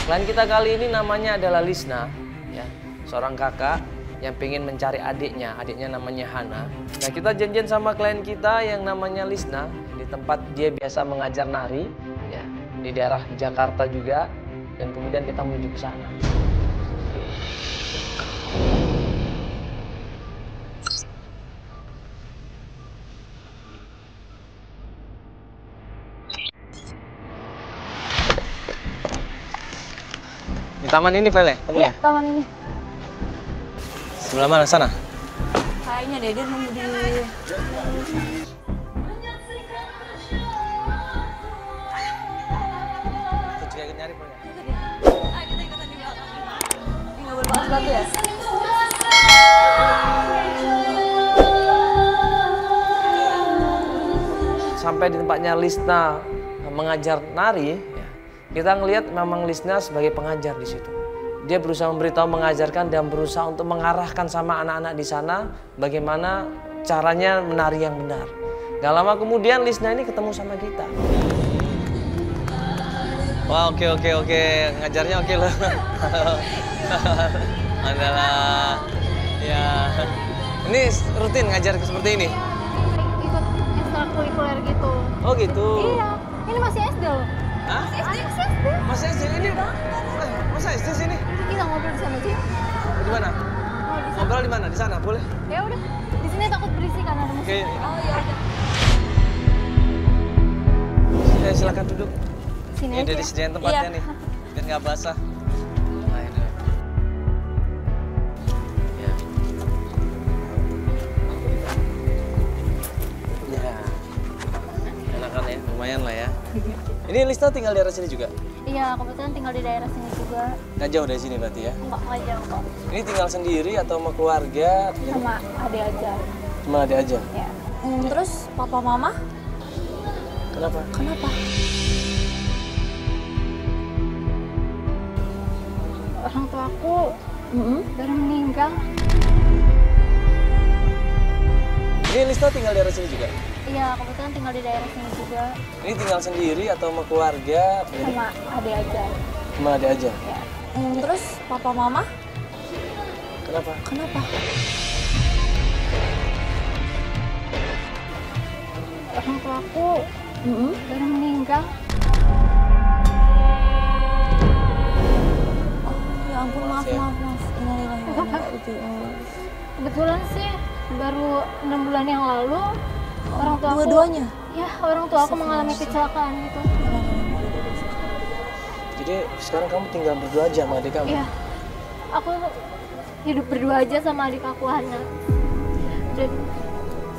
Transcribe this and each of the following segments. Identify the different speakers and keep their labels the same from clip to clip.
Speaker 1: Klien kita kali ini namanya adalah Lisna, ya, seorang kakak yang pengen mencari adiknya namanya Hana. Nah, kita janjian sama klien kita yang namanya Lisna di tempat dia biasa mengajar nari, ya, di daerah Jakarta juga, dan kemudian kita menuju ke sana. Di taman ini, Vel, ya?
Speaker 2: Iya, taman ini.
Speaker 1: Sebelah mana? Sana?
Speaker 2: Kayaknya deh, dia nunggu di...
Speaker 1: Kita juga nyari, Vel, ya?
Speaker 2: Kita ikutan di belakang. Ini nggak boleh pakai sepatu ya?
Speaker 1: Sampai di tempatnya Lisna mengajar nari, ya, kita ngelihat memang Lisna sebagai pengajar di situ. Dia berusaha memberitahu, mengajarkan, dan berusaha untuk mengarahkan sama anak-anak di sana bagaimana caranya menari yang benar. Gak lama kemudian Lisna ini ketemu sama kita. Wah, oke. Ngajarnya oke loh. Adalah, ya. Ini rutin ngajar seperti ini?
Speaker 2: Ikut ekstrakurikuler gitu.
Speaker 1: Oh gitu?
Speaker 2: Iya, ini masih SD loh.
Speaker 1: Hah?
Speaker 2: Masih SD.
Speaker 1: Masih SD ini? Masa SD sini?
Speaker 2: Kita ngobrol di sana aja.
Speaker 1: Di mana? Ngobrol di mana? Di sana, boleh?
Speaker 2: Ya udah, di sini takut berisik karena ada musik.
Speaker 1: Oke.
Speaker 2: Oh ya udah.
Speaker 1: Silakan duduk.
Speaker 2: Sini
Speaker 1: Ini
Speaker 2: aja.
Speaker 1: udah disediain tempatnya
Speaker 2: Iya.
Speaker 1: nih, biar nggak basah. Nah, ini. Ya. Ya. Enakan ya, lumayan lah ya. Ini Lisna tinggal di daerah sini juga?
Speaker 2: Iya, kebetulan tinggal di daerah sini juga.
Speaker 1: Nggak jauh dari sini berarti ya?
Speaker 2: Enggak jauh kok.
Speaker 1: Ini tinggal sendiri atau sama keluarga?
Speaker 2: Sama adik aja.
Speaker 1: Cuma adik aja?
Speaker 2: Ya. Terus papa mama?
Speaker 1: Kenapa?
Speaker 2: Kenapa? Orang tua aku baru meninggal.
Speaker 1: Ini Lisna tinggal di daerah sini juga?
Speaker 2: Iya, kebetulan tinggal di daerah sini juga.
Speaker 1: Ini tinggal sendiri atau sama keluarga?
Speaker 2: Sama adik aja.
Speaker 1: Cuma adik aja?
Speaker 2: Ya. Terus papa mama?
Speaker 1: Kenapa?
Speaker 2: Kenapa? Orang tua aku baru meninggal.
Speaker 3: Ya ampun, maaf. Innalillahi wa inna ilaihi raji'un.
Speaker 2: Kebetulan sih baru 6 bulan yang lalu orang tua aku.
Speaker 3: Dua-duanya?
Speaker 2: Ya, orang tua aku mengalami kecelakaan gitu.
Speaker 1: Jadi sekarang kamu tinggal berdua aja sama adik kamu?
Speaker 2: Iya. Aku hidup berdua aja sama adik aku Hana. Dan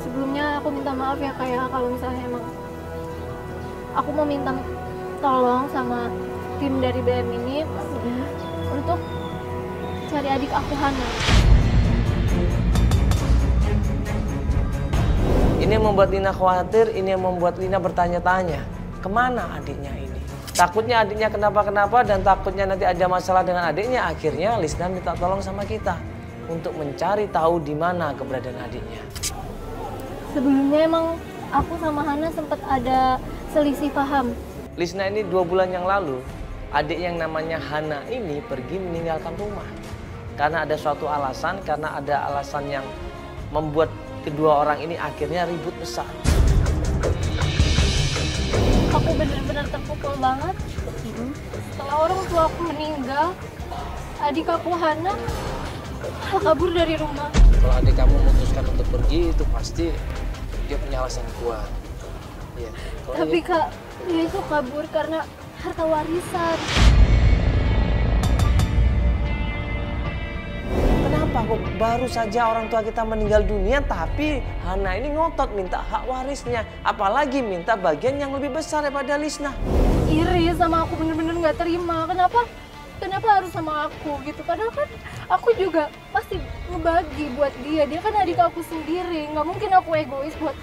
Speaker 2: sebelumnya aku minta maaf ya kayak kalau misalnya emang aku mau minta tolong sama tim dari BM ini untuk cari adik aku Hana.
Speaker 1: Ini yang membuat Lina khawatir, ini yang membuat Lina bertanya-tanya, kemana adiknya ini? Takutnya adiknya kenapa-kenapa dan takutnya nanti ada masalah dengan adiknya. Akhirnya Lisna minta tolong sama kita untuk mencari tahu di mana keberadaan adiknya.
Speaker 2: Sebelumnya emang aku sama Hana sempat ada selisih paham.
Speaker 1: Lisna ini 2 bulan yang lalu, adik yang namanya Hana ini pergi meninggalkan rumah. Karena ada suatu alasan, karena ada alasan yang membuat kedua orang ini akhirnya ribut besar.
Speaker 2: Aku benar-benar terpukul banget. Setelah orang tua aku meninggal, adik aku Hana kabur dari rumah.
Speaker 1: Kalau adik kamu memutuskan untuk pergi, itu pasti dia punya alasan kuat. Iya.
Speaker 2: Tapi Kak, dia itu kabur karena harta warisan.
Speaker 1: Kenapa kok baru saja orang tua kita meninggal dunia, tapi Hana ini ngotot minta hak warisnya, apalagi minta bagian yang lebih besar daripada Lisna.
Speaker 2: Iri sama aku, bener-bener nggak terima. Kenapa harus sama aku gitu? Padahal kan aku juga pasti ngebagi buat dia. Dia kan adik aku sendiri. Nggak mungkin aku egois buat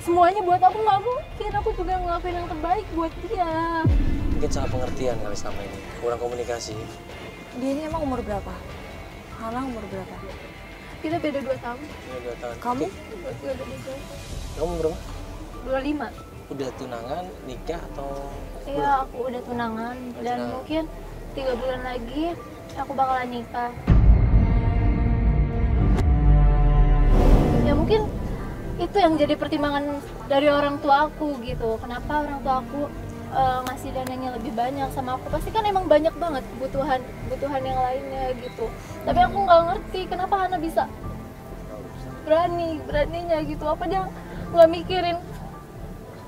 Speaker 2: semuanya buat aku, nggak mungkin. Aku juga ngelakuin yang terbaik buat dia.
Speaker 1: Mungkin salah pengertian kali selama ini, kurang komunikasi.
Speaker 3: Dia ini emang umur berapa? Hana umur berapa?
Speaker 2: Kita beda 2 tahun.
Speaker 1: Ini 2 tahun.
Speaker 3: Kamu?
Speaker 2: Beda 2 tahun.
Speaker 1: Kamu berapa?
Speaker 2: 25.
Speaker 1: Udah tunangan, nikah atau?
Speaker 2: Iya, aku udah tunangan dan
Speaker 1: tunangan.
Speaker 2: mungkin 3 bulan lagi aku bakalan nikah. Ya mungkin itu yang jadi pertimbangan dari orang tua aku gitu. Kenapa orang tua aku ngasih dananya lebih banyak sama aku? Pasti kan emang banyak banget kebutuhan yang lainnya gitu. Tapi aku nggak ngerti kenapa Hana bisa beraninya gitu. Apa dia nggak mikirin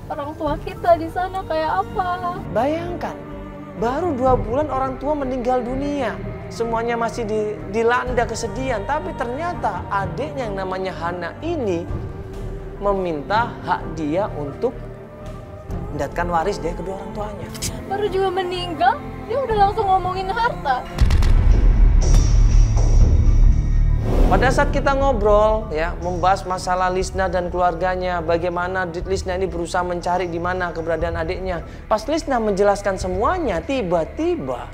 Speaker 2: orang tua kita di sana kayak apa?
Speaker 1: Bayangkan, baru 2 bulan orang tua meninggal dunia. Semuanya masih dilanda kesedihan. Tapi ternyata adiknya yang namanya Hana ini meminta hak dia untuk mendapatkan waris dari kedua orang tuanya.
Speaker 2: Baru juga meninggal, dia udah langsung ngomongin harta.
Speaker 1: Pada saat kita ngobrol ya, membahas masalah Lisna dan keluarganya, bagaimana Lisna ini berusaha mencari di mana keberadaan adiknya. Pas Lisna menjelaskan semuanya, tiba-tiba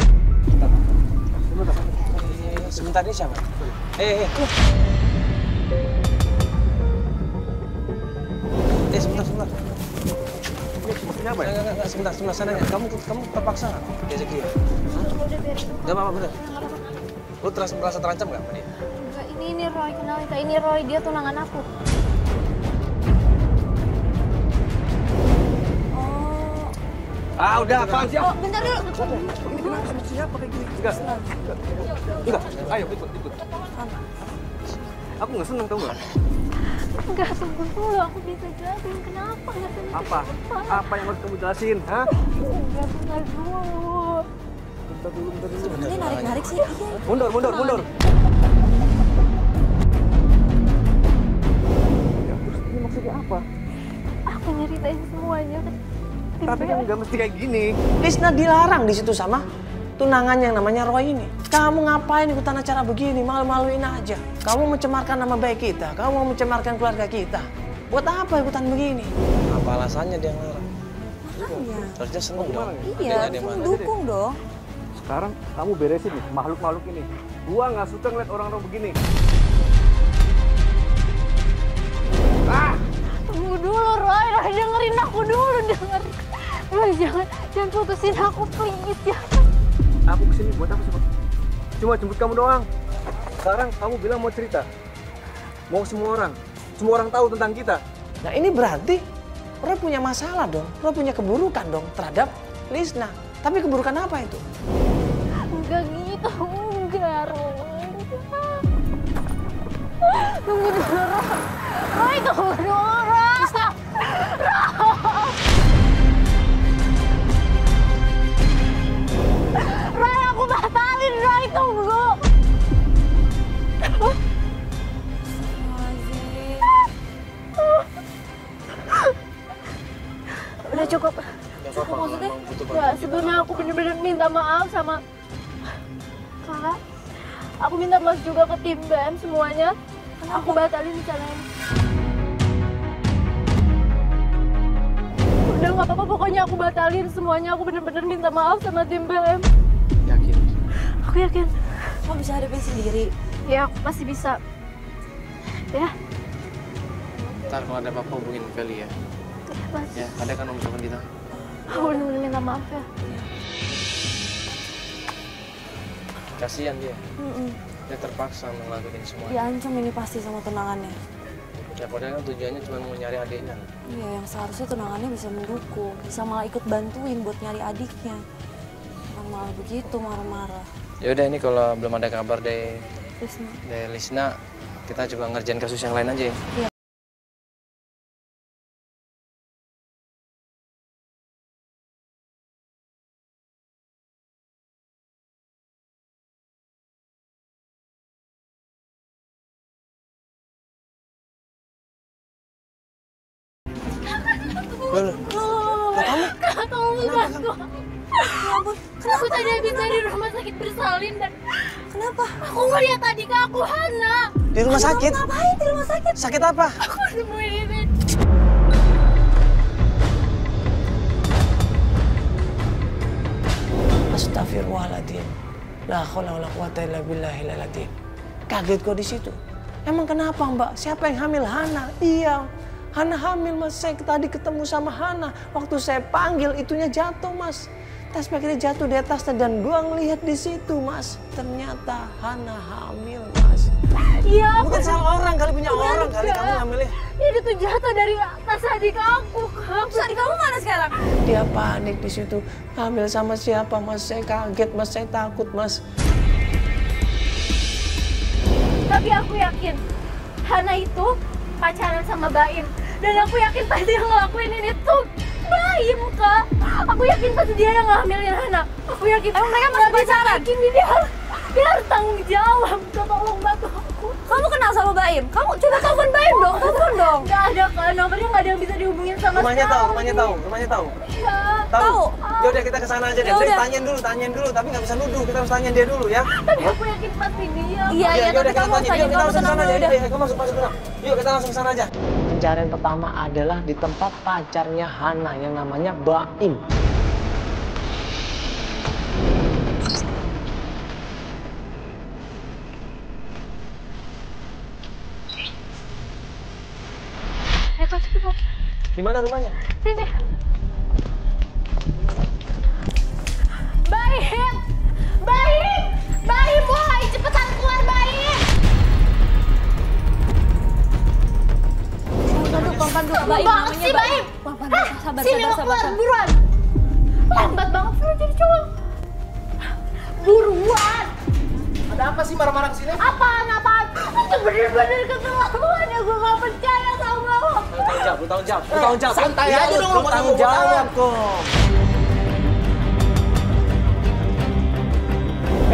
Speaker 1: sebentar, ini siapa? Sebentar.
Speaker 4: Kenapa ya?
Speaker 1: Enggak, sebentar, sana. Kamu terpaksa nggak diajak dia? Gak apa-apa, bener. Lu merasa terancam nggak sama dia?
Speaker 2: Enggak, ini Roy, kenalin Kak, ini Roy, dia tunangan aku.
Speaker 4: Udah, apaan sih?
Speaker 2: Bentar dulu.
Speaker 4: Ini kenapa sama siapa kayak gini? Enggak, ayo ikut. Aku nggak seneng tau nggak?
Speaker 2: Enggak, tunggu dulu, aku bisa jelasin kenapa nggak seneng.
Speaker 4: Apa yang harus kamu jelasin? Hah?
Speaker 2: Enggak, bentar dulu.
Speaker 4: Bentar dulu.
Speaker 3: Ini narik-narik sih.
Speaker 4: Mundur. Ya, terus ini maksudnya apa?
Speaker 2: Aku nyeritain semuanya.
Speaker 4: Tapi kan nggak mesti kayak gini.
Speaker 1: Lisna dilarang di situ sama tunangannya yang namanya Roy ini. Kamu ngapain ikutan acara begini? Malu-maluin aja. Kamu mencemarkan nama baik kita. Kamu mau mencemarkan keluarga kita. Buat apa ikutan begini? Apa alasannya dia ngelarang?
Speaker 3: Makanya.
Speaker 1: Harusnya seneng dong.
Speaker 3: Iya, harusnya dukung dong.
Speaker 4: Sekarang kamu beresin nih makhluk-makhluk ini. Gua nggak suka ngeliat orang-orang begini.
Speaker 2: Tunggu dulu, Roy, dengerin aku dulu, Roy, jangan putusin aku, please, jangan.
Speaker 4: Aku kesini buat apa sih? Cuma jemput kamu doang. Sekarang kamu bilang mau cerita. Mau semua orang tahu tentang kita.
Speaker 1: Nah ini berarti Roy punya masalah dong. Roy punya keburukan dong terhadap Lisna. Tapi keburukan apa itu?
Speaker 2: Enggak gitu, enggak, Roy. Tunggu dulu, Roy, tunggu dulu, Roy. Roy, aku batalin, Roy, tunggu. Udah cukup.
Speaker 3: Maksudnya?
Speaker 2: Ya, sebelumnya aku bener-bener minta maaf sama Kakak. Aku minta maaf juga ke tim BM semuanya. Aku batalin rencananya. Udah nggak apa-apa, pokoknya aku batalin semuanya. Aku bener-bener minta maaf sama tim BM.
Speaker 1: Yakin?
Speaker 2: Aku yakin.
Speaker 3: Kamu bisa hadapin sendiri.
Speaker 2: Ya, aku pasti bisa. Ya.
Speaker 1: Ntar kalau ada apa-apa hubungin Feli ya.
Speaker 2: Pasti.
Speaker 1: Ya, ada kan nomor telepon kita.
Speaker 2: Aku bener-bener minta maaf ya.
Speaker 1: Kasihan dia. Dia terpaksa ngelakuin semua.
Speaker 3: Diancam ini pasti sama tunangannya.
Speaker 1: Ya padahal kan tujuannya cuma mau nyari adiknya.
Speaker 3: Iya, yang seharusnya tunangannya bisa mendukung, bisa malah ikut bantuin buat nyari adiknya. Malah begitu marah-marah.
Speaker 1: Ya udah, ini kalau belum ada kabar dari
Speaker 3: Lisna.
Speaker 1: Lisna, kita coba ngerjain kasus yang lain aja ya.
Speaker 3: Iya.
Speaker 2: Kamu bantu. Aku tadi habis dari rumah sakit bersalin dan
Speaker 3: Kenapa?
Speaker 2: aku ngeliat adik aku, Hana.
Speaker 1: Di rumah sakit?
Speaker 3: Ngapain di rumah sakit?
Speaker 1: Sakit apa?
Speaker 2: Aku nemuin ini.
Speaker 1: Astagfirullahaladzim. La haula wala quwata illa billahil azim. Kaget kok di situ. Emang kenapa, Mbak? Siapa yang hamil? Hana. Iya. Hana hamil, Mas. Saya tadi ketemu sama Hana. Waktu saya panggil itunya jatuh, Mas. tas akhirnya jatuh di atasnya dan gua ngelihat di situ Mas, ternyata Hana hamil Mas.
Speaker 2: Iya.
Speaker 1: Bukan salah orang kali, punya orang kali kamu hamilnya.
Speaker 2: Ini tuh jatuh dari atas adik aku, Kak.
Speaker 3: Terus adik kamu mana sekarang?
Speaker 1: Dia panik di situ. Hamil sama siapa Mas? Saya kaget Mas, saya takut Mas.
Speaker 2: Tapi aku yakin Hana itu pacaran sama Baim. Dan aku yakin pasti yang ngelakuin ini tuh Baim, Kak. Aku yakin pasti dia yang ngambilin Hana. Aku yakin.
Speaker 3: Emang mereka masih pacaran?
Speaker 2: Dia harus tanggung jawab. Kak, tolong bantu aku.
Speaker 3: Kamu kenal sama Baim? Kamu coba telepon Baim dong, telepon dong.
Speaker 2: Gak ada, Kak. Nomornya gak ada yang bisa dihubungin sama
Speaker 1: Rumahnya tahu,
Speaker 2: sekali.
Speaker 1: rumahnya tahu.
Speaker 2: Iya.
Speaker 3: Tahu.
Speaker 1: Ya udah kita ke sana aja deh.
Speaker 3: Yaudah.
Speaker 1: Tanyain dulu, tapi nggak bisa nuduh. Kita harus tanya dia dulu ya.
Speaker 2: Tapi aku yakin pasti dia.
Speaker 3: Iya,
Speaker 1: Yaudah,
Speaker 3: tapi
Speaker 1: kita
Speaker 3: kamu
Speaker 1: tanya.
Speaker 3: tanya,
Speaker 1: Yuk, kita
Speaker 3: kamu
Speaker 1: langsung
Speaker 3: tenang
Speaker 1: sana
Speaker 3: dulu
Speaker 1: aja.
Speaker 3: udah.
Speaker 1: Kamu masuk sana. Yuk kita langsung sana aja. Pencarian pertama adalah di tempat pacarnya Hana yang namanya Baim.
Speaker 2: Ayo, Kak, cepat.
Speaker 1: Di mana rumahnya?
Speaker 2: Sini. Baim! Baim! Baim, wahai cepetan keluar Baim!
Speaker 3: Pelan-pelan dulu,
Speaker 2: Lama
Speaker 3: Baim
Speaker 2: banget
Speaker 3: namanya
Speaker 2: sih, Baim!
Speaker 3: Pelan-pelan, sabar,
Speaker 2: Sini lo
Speaker 3: sabar,
Speaker 2: keluar,
Speaker 3: sabar.
Speaker 2: buruan! Lambat banget sih lo jadi cowok. Buruan!
Speaker 4: Ada apa sih marah-marah kesini?
Speaker 2: Apaan? Itu bener-bener keterlaluan ya, gue gak percaya sama lo.
Speaker 1: Lu tanggung jawab.
Speaker 4: santai
Speaker 1: Iya,
Speaker 4: aja
Speaker 1: lu
Speaker 4: dong, ngomong
Speaker 1: tanggung
Speaker 4: sama gua.
Speaker 1: jawab kok.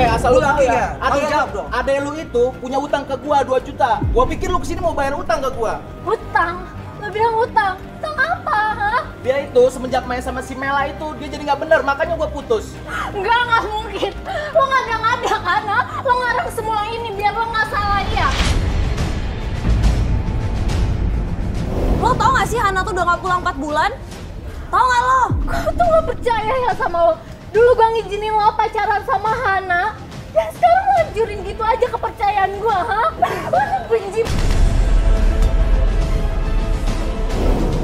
Speaker 4: Asal
Speaker 1: Lu
Speaker 4: lu tahu
Speaker 1: lagi
Speaker 4: ya,
Speaker 1: nggak? Tanggung jawab dong.
Speaker 4: Ade lu itu punya utang ke gua 2 juta. Gua pikir lu kesini mau bayar utang ke gua.
Speaker 2: Hutang? Lo bilang hutang? Hutang apa, ha?
Speaker 4: Dia itu semenjak main sama si Mela itu dia jadi nggak bener, makanya gua putus.
Speaker 2: Enggak mungkin. Lo ngada-ngada kan, ha? Lo ngarang semua ini biar lo nggak salah dia.
Speaker 3: Lo tau gak sih Hana tuh udah gak pulang 4 bulan? Tau gak lo?
Speaker 2: Gue tuh gak percaya ya sama lo. Dulu gue ngizinin lo pacaran sama Hana. Dan sekarang lo hancurin gitu aja kepercayaan gue, ha? Lo tuh benci.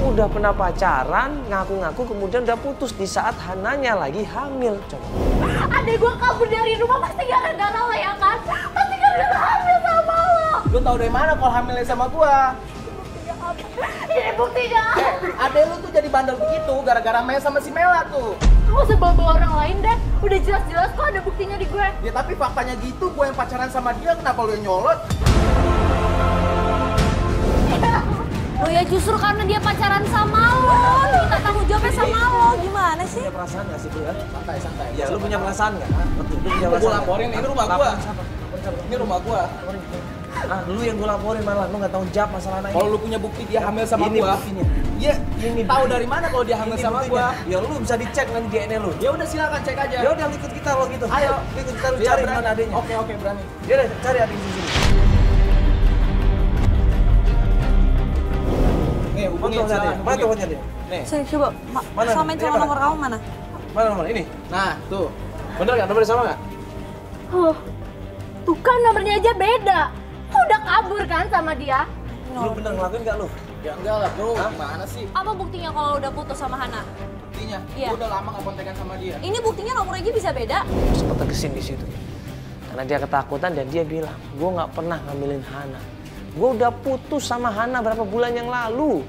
Speaker 1: Udah pernah pacaran, ngaku-ngaku kemudian udah putus di saat Hananya lagi hamil. Coba.
Speaker 2: Adek gue kabur dari rumah pasti gara-gara lo ya kan? Pasti gara-gara hamil sama lo.
Speaker 4: Lu tahu dari mana kalau hamilnya sama gua?
Speaker 2: Ini buktinya.
Speaker 4: Ade lu tuh jadi bandel begitu gara-gara main sama si Mela tuh.
Speaker 2: Lo sebel bawa orang lain deh. Udah jelas-jelas kok ada buktinya di gue.
Speaker 4: Ya tapi faktanya gitu, gua yang pacaran sama dia, kenapa lu yang nyolot?
Speaker 3: Oh ya justru karena dia pacaran sama lo, minta tanggung jawabnya sama lo. Gimana sih?
Speaker 1: Punya perasaan nggak sih, Bu? Ya?
Speaker 4: Santai.
Speaker 1: Ya, lu punya perasaan nggak? Betul, lu punya
Speaker 4: Gua
Speaker 1: perasaan.
Speaker 4: laporin,
Speaker 1: nggak?
Speaker 4: ini rumah gua.
Speaker 1: Laporin siapa?
Speaker 4: Ini rumah gua.
Speaker 1: Ah, lu yang gua laporin malah, lu nggak tanggung jawab masalah anak ini.
Speaker 4: Kalau lu punya bukti dia hamil sama
Speaker 1: Ini
Speaker 4: gua.
Speaker 1: buktinya.
Speaker 4: Iya,
Speaker 1: Ini
Speaker 4: tahu dari mana kalau dia hamil
Speaker 1: Ini
Speaker 4: sama
Speaker 1: buktinya.
Speaker 4: gua?
Speaker 1: Ya lu bisa dicek nanti DNA lu.
Speaker 4: Ya udah silakan cek aja.
Speaker 1: Ya udah ikut kita lo gitu.
Speaker 4: Ayo.
Speaker 1: ikut kita lu
Speaker 4: Dia
Speaker 1: cari
Speaker 4: berani.
Speaker 1: mana adanya.
Speaker 4: Oke, berani.
Speaker 1: Ya udah cari adik di sini.
Speaker 4: Nih, hubungin
Speaker 1: Mana
Speaker 4: silakan.
Speaker 1: mana temannya dia?
Speaker 4: Nih.
Speaker 3: Sini coba,
Speaker 1: Mana?
Speaker 3: samain
Speaker 1: Ini
Speaker 3: sama
Speaker 1: mana?
Speaker 3: nomor kamu mana?
Speaker 1: Mana nomor ini?
Speaker 4: Nah, tuh.
Speaker 1: Bener nggak? Nomornya sama nggak?
Speaker 2: Tuh kan nomornya aja beda. Lo udah kabur kan sama dia?
Speaker 1: Lu bener ngelakuin nggak lu?
Speaker 4: Ya enggak lah, bro. Gimana sih
Speaker 3: Apa buktinya kalau udah putus sama Hana?
Speaker 4: buktinya?
Speaker 3: Iya.
Speaker 4: Gua udah lama gak kontekan sama dia.
Speaker 3: Ini buktinya nomornya aja bisa beda.
Speaker 1: Sempat tegesin di situ. Karena dia ketakutan dan dia bilang, gue nggak pernah ngambilin Hana. Gue udah putus sama Hana berapa bulan yang lalu.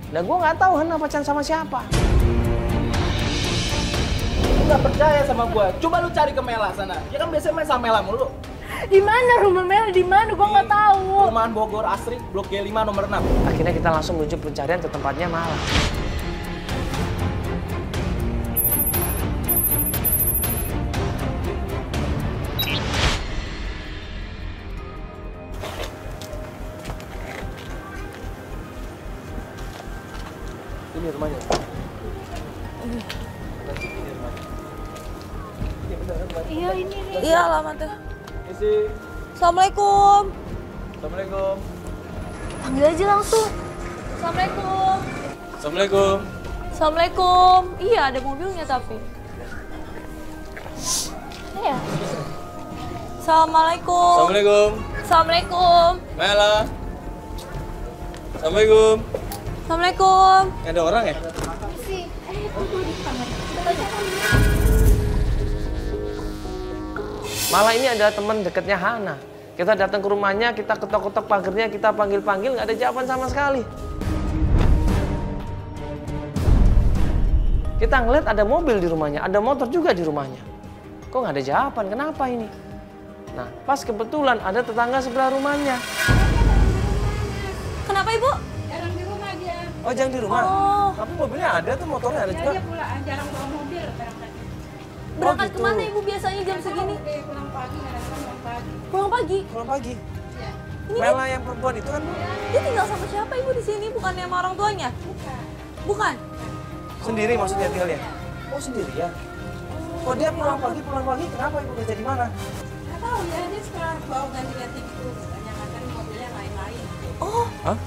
Speaker 1: Nah gue nggak tahu Hana pacaran sama siapa.
Speaker 4: Lu gak percaya sama gua. Coba lu cari ke Mela sana. Dia kan biasanya main sama Mela mulu.
Speaker 2: Di mana rumah Mel? Di mana? Gua nggak tahu.
Speaker 4: Perumahan Bogor Asri, Blok G5 nomor 6.
Speaker 1: Akhirnya kita langsung menuju pencarian ke tempatnya Malang. Ini rumahnya.
Speaker 2: Iya ini nih.
Speaker 3: Iya alamatnya.
Speaker 1: Isi.
Speaker 3: Assalamualaikum.
Speaker 1: Assalamualaikum.
Speaker 2: Panggil aja langsung.
Speaker 3: Assalamualaikum.
Speaker 1: Assalamualaikum.
Speaker 3: Assalamualaikum. Iya ada mobilnya tapi.
Speaker 2: Iya.
Speaker 3: Assalamualaikum.
Speaker 5: Assalamualaikum.
Speaker 3: Assalamualaikum.
Speaker 5: Mela. Assalamualaikum.
Speaker 3: Assalamualaikum.
Speaker 1: Ada orang ya? Malah ini adalah teman dekatnya Hana. Kita datang ke rumahnya, kita ketok-ketok pagernya, kita panggil-panggil, nggak ada jawaban sama sekali. Kita ngeliat ada mobil di rumahnya, ada motor juga di rumahnya. Kok nggak ada jawaban, kenapa ini? Nah, pas kebetulan ada tetangga sebelah rumahnya.
Speaker 3: Kenapa Ibu?
Speaker 5: Jarang di rumah dia.
Speaker 1: Oh, jangan di rumah?
Speaker 3: Oh.
Speaker 1: Tapi mobilnya ada tuh, motornya ada juga.
Speaker 5: Dia pulang, jarang bawa mobil berangkat.
Speaker 3: Berangkat
Speaker 1: gitu.
Speaker 3: kemana Ibu biasanya jam segini?
Speaker 5: Pulang pagi, kadang-kadang pulang pagi.
Speaker 3: Pulang pagi.
Speaker 1: Pulang pagi.
Speaker 5: Ya.
Speaker 3: Ini
Speaker 1: Mela yang perempuan itu kan, Bu?
Speaker 3: dia tinggal sama siapa Ibu di sini? Bukannya sama orang tuanya? Bukan.
Speaker 1: Sendiri maksudnya tinggalnya? Oh, sendiri ya? Oh, dia pulang pagi, kenapa Ibu kerja di mana?
Speaker 5: Nggak tahu ya, dia suka bawa ganti-ganti gitu. Kadang-kadang mobilnya lain-lain.
Speaker 3: Oh,
Speaker 1: Hah?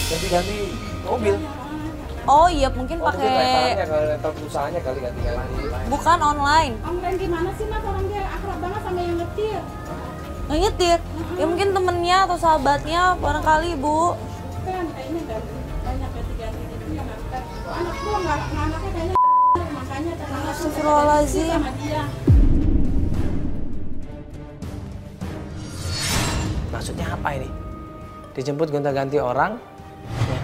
Speaker 1: Ganti-ganti mobil?
Speaker 3: oh iya mungkin
Speaker 1: Oh, mungkin
Speaker 3: pakai
Speaker 1: rentalnya, kalau rental perusahaannya kali ganti-ganti.
Speaker 3: bukan online.
Speaker 5: Online gimana sih Mas? Orang dia akrab banget sama yang ngetir.
Speaker 3: Nggak nyetir. Ya mungkin temennya atau sahabatnya barangkali Ibu.
Speaker 5: Kan kayaknya nggak banyak ganti-ganti gitu yang nganter. Anak gua nggak anaknya kayaknya makanya tetangga
Speaker 3: Astagfirullahaladzim.
Speaker 5: sama dia.
Speaker 1: Maksudnya apa ini? Dijemput gonta-ganti orang, ya.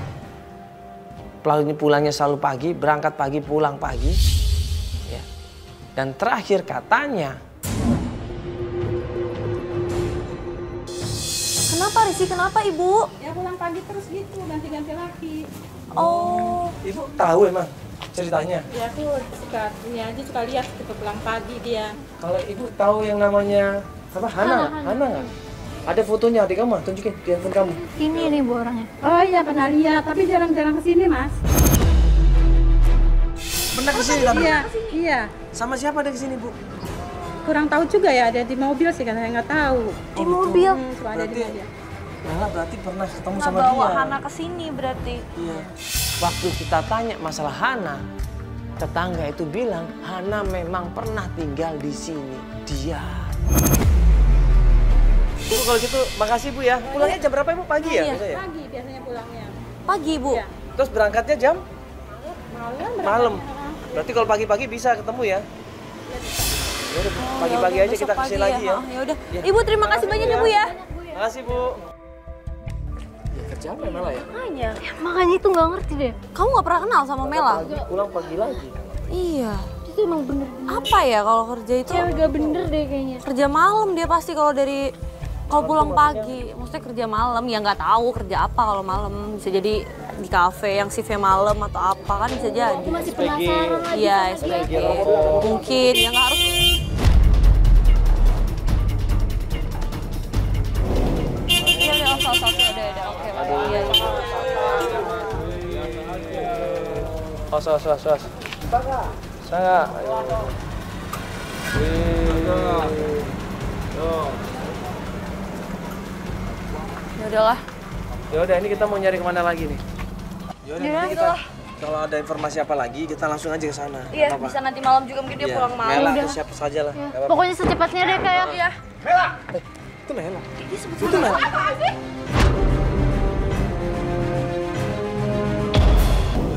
Speaker 1: Pulangnya selalu pagi, berangkat pagi, pulang pagi, ya. Dan terakhir katanya,
Speaker 3: Kenapa Risi? Kenapa Ibu?
Speaker 5: Ya pulang pagi terus gitu, ganti-ganti laki.
Speaker 3: Oh,
Speaker 1: Ibu tahu emang ceritanya.
Speaker 5: Ya tuh suka ini aja suka lihat gitu pulang pagi dia.
Speaker 1: Kalau Ibu tahu yang namanya apa? Hana nggak? Ada fotonya adik kamu, tunjukin di handphone kamu.
Speaker 2: Ini nih Bu orangnya.
Speaker 5: Oh iya pernah lihat, tapi jarang-jarang kesini Mas.
Speaker 1: Pernah kesini tapi?
Speaker 5: Iya.
Speaker 1: Sama siapa ada kesini Bu?
Speaker 5: Kurang tahu juga ya, ada di mobil sih kan saya nggak tahu.
Speaker 3: di mobil.
Speaker 5: Suka ada di mobil.
Speaker 1: Nah, berarti pernah ketemu
Speaker 3: Nah,
Speaker 1: sama
Speaker 3: bawa
Speaker 1: dia.
Speaker 3: Hana ke sini berarti.
Speaker 1: Iya. Waktu kita tanya masalah Hana, tetangga itu bilang Hana memang pernah tinggal di sini. Dia. Bu, kalau gitu makasih Bu ya. Pulangnya jam berapa Ibu? Pagi ya?
Speaker 3: Iya.
Speaker 1: Biasa ya?
Speaker 5: Pagi biasanya pulangnya.
Speaker 3: Pagi Ibu.
Speaker 5: Iya.
Speaker 1: Terus berangkatnya jam
Speaker 5: Malam.
Speaker 1: malam. Berarti kalau pagi-pagi bisa ketemu ya? Ya udah, Bu. Pagi-pagi aja kita kesini lagi ya.
Speaker 3: Ya udah.
Speaker 1: Ya.
Speaker 3: Ibu terima kasih banyak ya Bu ya.
Speaker 1: Makasih Bu. Ya, kerja apa ya Mela ya?
Speaker 3: Makanya.
Speaker 2: Makanya itu nggak ngerti deh.
Speaker 3: Kamu nggak pernah kenal sama Mela?
Speaker 1: Pagi, pulang pagi lagi.
Speaker 3: Iya.
Speaker 2: Itu emang bener.
Speaker 3: Apa ya kalau kerja itu?
Speaker 2: Cewek gak bener deh kayaknya.
Speaker 3: Kerja malam dia pasti kalau pulang pagi. Maksudnya kerja malam ya nggak tahu kerja apa kalau malam. Bisa jadi di kafe yang shiftnya malam atau apa kan bisa jadi.
Speaker 2: Aku masih penasaran lagi
Speaker 3: Iya,
Speaker 2: sama dia.
Speaker 3: SPG. Mungkin ya nggak harus. Iya, udah, oke. Iya.
Speaker 1: Os. Sangat.
Speaker 3: Ya udahlah.
Speaker 1: Ya udah, ini kita mau nyari kemana lagi nih? Ya udah,
Speaker 3: Ya
Speaker 1: nanti kita
Speaker 3: udahlah.
Speaker 1: kalau ada informasi apa lagi kita langsung aja ke sana.
Speaker 3: Iya,
Speaker 1: Nggak apa-apa.
Speaker 3: bisa nanti malam juga mungkin dia
Speaker 1: Iya,
Speaker 3: pulang malam.
Speaker 1: Mela
Speaker 3: Udah.
Speaker 1: atau siapa saja lah. Nggak apa-apa.
Speaker 2: Pokoknya secepatnya deh kayak.
Speaker 3: Iya.
Speaker 1: Itu Mela. Itu Mela.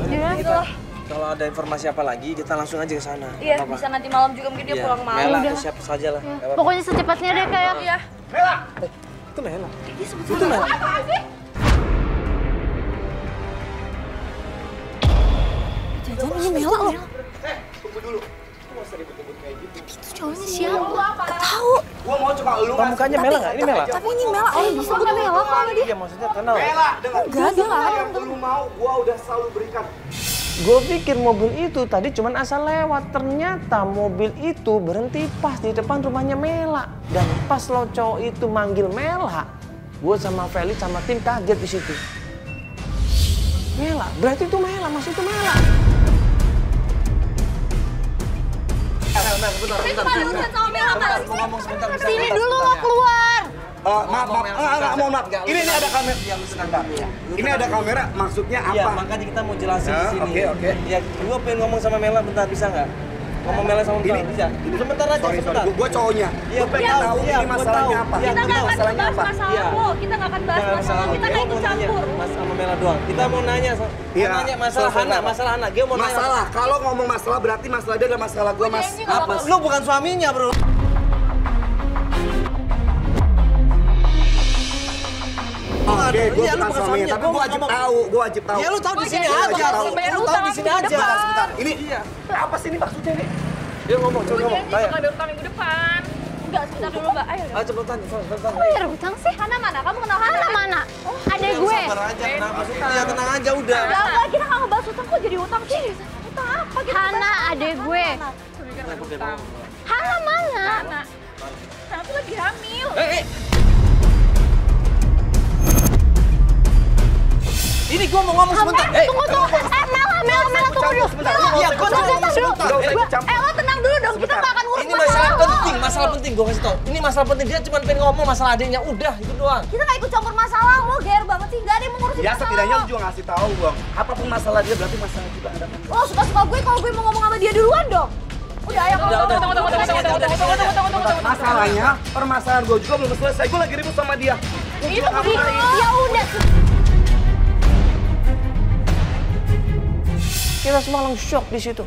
Speaker 3: Ya
Speaker 1: Kita
Speaker 3: udahlah.
Speaker 1: kalau ada informasi apa lagi kita langsung aja ke sana.
Speaker 3: Iya,
Speaker 1: Nggak apa-apa.
Speaker 3: bisa nanti malam juga mungkin dia
Speaker 1: Iya,
Speaker 3: pulang malam.
Speaker 1: Mela
Speaker 3: Udah.
Speaker 1: atau siapa saja lah. Nggak apa-apa.
Speaker 2: Pokoknya secepatnya deh kayak.
Speaker 3: Iya.
Speaker 1: Itu Mela. Itu Mela.
Speaker 3: Jangan ini Mela loh.
Speaker 2: Itu cowoknya siapa?
Speaker 3: Tahu.
Speaker 1: Oh, mukanya Mela nggak? Ini Mela.
Speaker 3: Tapi ini Mela. Oh, disebut Mela kok sama dia.
Speaker 1: Iya, maksudnya kenal.
Speaker 3: Enggak, dia nggak ada.
Speaker 4: Lu mau, gua udah selalu berikan.
Speaker 1: Gue pikir mobil itu tadi cuman asal lewat. Ternyata mobil itu berhenti pas di depan rumahnya Mela. Dan pas lo cowok itu manggil Mela, gue sama Felix sama tim kaget di situ. Mela, berarti itu Mela, maksud itu Mela. Bentar. Mau ngomong sebentar.
Speaker 2: Sini dulu lo keluar.
Speaker 4: Maaf. Ini ada kamera. Ini ada kamera, maksudnya
Speaker 1: Iya,
Speaker 4: apa?
Speaker 1: makanya kita mau jelasin
Speaker 4: Ya,
Speaker 1: di sini.
Speaker 4: oke.
Speaker 1: Ya, gue pengen ngomong sama Mela bentar, bisa nggak? ngomong Mela sama
Speaker 4: Ini,
Speaker 1: Bisa? Sebentar aja,
Speaker 4: sorry,
Speaker 1: sebentar.
Speaker 4: gue cowoknya.
Speaker 1: Iya,
Speaker 4: Gue pengen tahu
Speaker 1: iya,
Speaker 4: ini
Speaker 1: gua
Speaker 4: masalahnya
Speaker 1: tahu.
Speaker 4: apa.
Speaker 1: Iya,
Speaker 3: Kita nggak akan
Speaker 4: masalahnya
Speaker 3: bahas
Speaker 4: apa?
Speaker 3: masalah
Speaker 1: Iya.
Speaker 3: lo, kita nggak akan bahas masalah, kita nggak ikut campur.
Speaker 1: Mas sama Mela doang. Kita mau nanya,
Speaker 4: Iya.
Speaker 1: nanya masalah
Speaker 4: Selesai,
Speaker 1: Hana,
Speaker 4: Pak.
Speaker 1: masalah Hana. Dia mau nanya.
Speaker 4: Masalah, kalau ngomong masalah berarti masalah dia adalah masalah gue, Mas.
Speaker 1: Apa? Lu bukan suaminya, bro.
Speaker 4: Oke, gue
Speaker 1: Iya, lu
Speaker 4: bukan
Speaker 1: bukan
Speaker 4: suaminya,
Speaker 1: suaminya,
Speaker 4: tapi
Speaker 1: gua
Speaker 4: gue wajib
Speaker 1: ngomong.
Speaker 4: tahu, gue wajib tahu.
Speaker 1: Ya lu tahu di sini
Speaker 4: Gua wajib
Speaker 1: aja.
Speaker 4: tahu.
Speaker 1: Lu tahu di sini aja.
Speaker 4: Sebentar, ini apa sih ini maksudnya nih?
Speaker 1: Dia ngomong, coba ngomong. Kayak.
Speaker 5: Ada utang minggu depan.
Speaker 3: Enggak, sebentar dulu Mbak, ayo.
Speaker 1: Ah, cepetan, cepetan.
Speaker 2: Kok bayar utang sih?
Speaker 3: Hana mana? Kamu kenal Hana?
Speaker 2: Hana mana? Adek gue.
Speaker 1: Sabar aja, kenapa sih? Ya tenang aja udah.
Speaker 3: Enggak, kita nggak ngebahas utang kok jadi utang sih. Utang apa? Kita
Speaker 2: Hana adek gue. Hana mana?
Speaker 5: Hana tuh lagi hamil.
Speaker 1: Ini gua mau ngomong sebentar.
Speaker 2: Tunggu. Mela tunggu dulu.
Speaker 1: Iya, gua cuma ngomong sebentar.
Speaker 4: Gak usah ikut campur.
Speaker 3: Lo tenang dulu dong, kita nggak akan ngurus
Speaker 1: Ini masalah penting, gua kasih tau. Ini masalah penting, dia cuma pengen ngomong masalah adiknya, udah, itu doang.
Speaker 3: Kita nggak ikut campur masalah lo, ger banget sih. Nggak ada yang mau ngurusin
Speaker 4: Ya
Speaker 3: masalah
Speaker 4: setidaknya
Speaker 3: lo.
Speaker 4: lu juga ngasih tahu, Bang. Apapun masalah dia berarti masalah juga ada.
Speaker 3: Lo suka-suka gue kalau gue mau ngomong sama dia duluan dong. Udah, ayo
Speaker 4: Masalahnya, permasalahan gue juga belum selesai. Gue lagi ribut sama dia.
Speaker 2: Ya udah.
Speaker 1: Kita semua langsung shock di situ.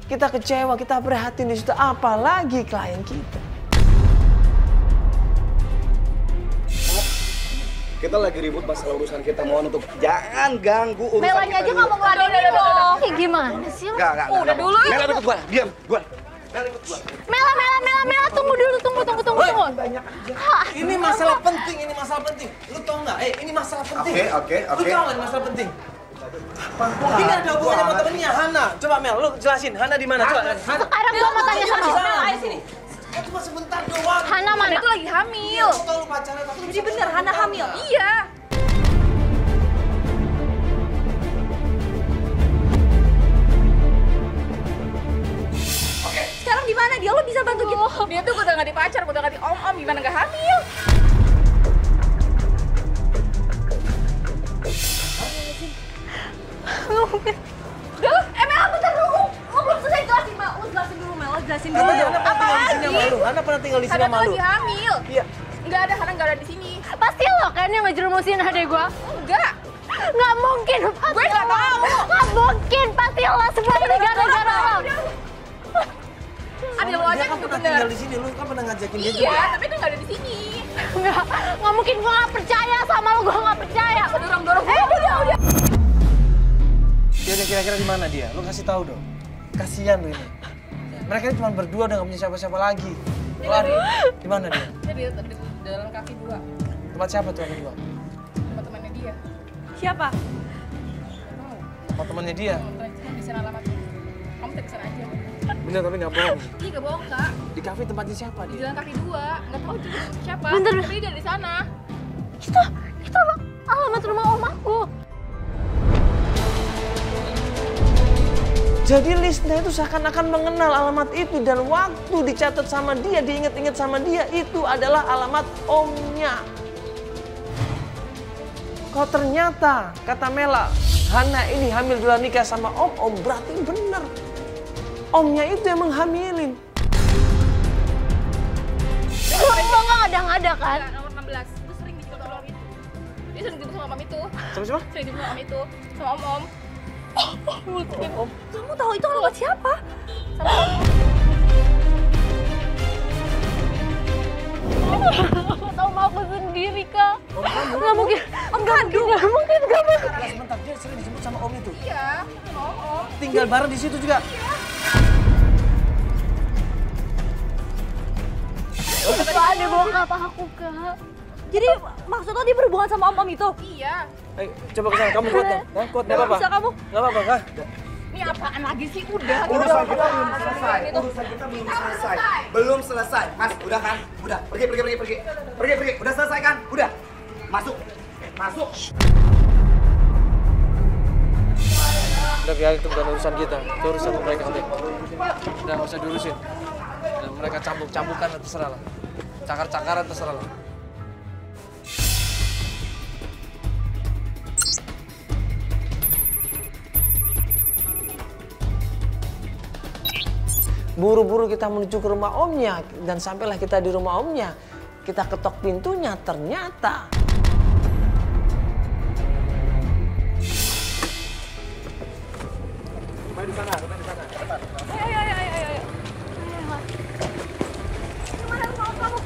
Speaker 1: Kita kecewa, kita prihatin di situ. Apalagi klien kita.
Speaker 4: Kita lagi ribut masalah urusan kita. Mohon untuk jangan ganggu urusan
Speaker 3: Melanya
Speaker 4: kita
Speaker 3: aja
Speaker 4: dulu.
Speaker 3: nggak mau ngeladenin dong.
Speaker 2: Kayak gimana sih lo?
Speaker 4: Enggak.
Speaker 3: Udah dulu itu.
Speaker 4: Mela ikut gue, diam. Gue. Mela ikut gue.
Speaker 2: Mela tunggu dulu, tunggu.
Speaker 1: Ini masalah penting, ini masalah penting. Lu tau nggak? Ini masalah penting.
Speaker 4: Oke.
Speaker 1: Lu tau nggak ini masalah penting? Ini ada hubungannya sama temennya, Hana. Coba Mel, lu jelasin. Hana di mana? Coba. Hana.
Speaker 2: Sekarang gua mau tanya sama lo.
Speaker 3: Ayo sini.
Speaker 1: Cuma sebentar doang.
Speaker 2: Hana mana?
Speaker 5: Hana itu lagi hamil.
Speaker 1: Lu tau lu pacaran tapi
Speaker 3: Jadi bener Hana hamil.
Speaker 5: Iya.
Speaker 3: Sekarang di mana dia? Lo bisa bantu gitu?
Speaker 5: Dia tuh udah nggak dipacar, udah nggak di om, gimana nggak hamil?
Speaker 3: Udah, Mel, bentar dulu. Lo belum selesai jelasin, Mel. Lo jelasin dulu, Mel. Lo jelasin dulu.
Speaker 1: Apa lagi? Hana pernah tinggal di sini
Speaker 5: Hana
Speaker 1: sama
Speaker 5: tuh
Speaker 1: lu.
Speaker 5: lagi hamil.
Speaker 1: Iya.
Speaker 5: Nggak ada, Hana nggak ada di sini.
Speaker 2: Pasti lo kan yang ngejerumusin adek gua.
Speaker 5: Enggak.
Speaker 2: Nggak mungkin.
Speaker 5: Gue nggak tahu.
Speaker 2: Nggak mungkin. Pasti lo semua ini gara-gara lo.
Speaker 5: Ada lo aja
Speaker 1: Dia kan
Speaker 5: yang
Speaker 1: pernah
Speaker 5: bener.
Speaker 1: tinggal di sini, lu kan pernah ngajakin dia juga.
Speaker 5: Iya, tapi itu nggak ada di sini.
Speaker 2: Nggak mungkin gua nggak percaya sama lo. Gua nggak percaya.
Speaker 5: Dorong-dorong.
Speaker 2: Udah.
Speaker 1: Dia udah kira-kira di mana dia? Lu kasih tahu dong. Kasihan lu ini. Mereka ini cuma berdua udah nggak punya siapa-siapa lagi. Lari. Di mana dia?
Speaker 5: Dia di dalam kaki 2.
Speaker 1: Tempat siapa tuh yang kedua?
Speaker 5: Sama temannya dia.
Speaker 3: Siapa?
Speaker 1: Tempat temannya dia.
Speaker 5: Di sana alamatnya. Kamu cek sana aja.
Speaker 1: Bener tapi nggak bohong.
Speaker 5: Iya, nggak bohong, Kak.
Speaker 1: Di kafe tempatnya siapa
Speaker 5: Di
Speaker 1: dia?
Speaker 5: jalan kaki 2. Nggak tahu juga siapa.
Speaker 2: Bentar.
Speaker 5: Tapi dia di sana.
Speaker 2: Itu alamat rumah om aku.
Speaker 1: Jadi Lisna itu seakan-akan mengenal alamat itu dan waktu dicatat sama dia, diinget-inget sama dia itu adalah alamat omnya. Kalau ternyata kata Mela, Hana ini hamil duluan nikah sama om berarti bener. Omnya itu yang menghamilin.
Speaker 2: Lo nggak ngada-ngada kan?
Speaker 5: Nomor 16. Itu sering dijemput sama om itu. Dia sering dijemput sama om itu.
Speaker 1: Sama siapa?
Speaker 5: Sering dijemput sama om itu. Sama om.
Speaker 3: Kamu tahu itu alamat siapa?
Speaker 2: Om aku sendiri kak.
Speaker 1: Om kamu?
Speaker 2: Nggak mungkin. Nggak mungkin.
Speaker 1: Nah, sebentar, dia sering disebut sama om itu.
Speaker 5: Iya, sama om.
Speaker 1: Tinggal bareng di situ juga.
Speaker 2: Itu ada bokap aku kak.
Speaker 3: Jadi maksud lo dia berhubungan sama om-om itu?
Speaker 5: Iya.
Speaker 1: Ayo, coba ke sana. Kamu kuat ya? Hah? Kuat, nggak apa-apa?
Speaker 3: Bisa kamu?
Speaker 1: Nggak apa-apa, kah?
Speaker 5: Ini apaan lagi sih? Udah.
Speaker 4: Urusan kita belum selesai. Urusan kita belum selesai. Belum selesai. Mas, udah kan? Udah. Pergi. Udah selesai kan? Udah. Masuk.
Speaker 1: Udah biarin itu bukan urusan kita, itu urusan mereka nanti. Udah nggak usah diurusin. Dan mereka cambuk-cambukan terserah lah. Cakar-cakaran terserah lah. Buru-buru kita menuju ke rumah omnya dan sampailah kita di rumah omnya. Kita ketok pintunya, ternyata
Speaker 4: Main di sana, main di sana. Cepat.
Speaker 2: Ayo. Gimana rumah om kamu?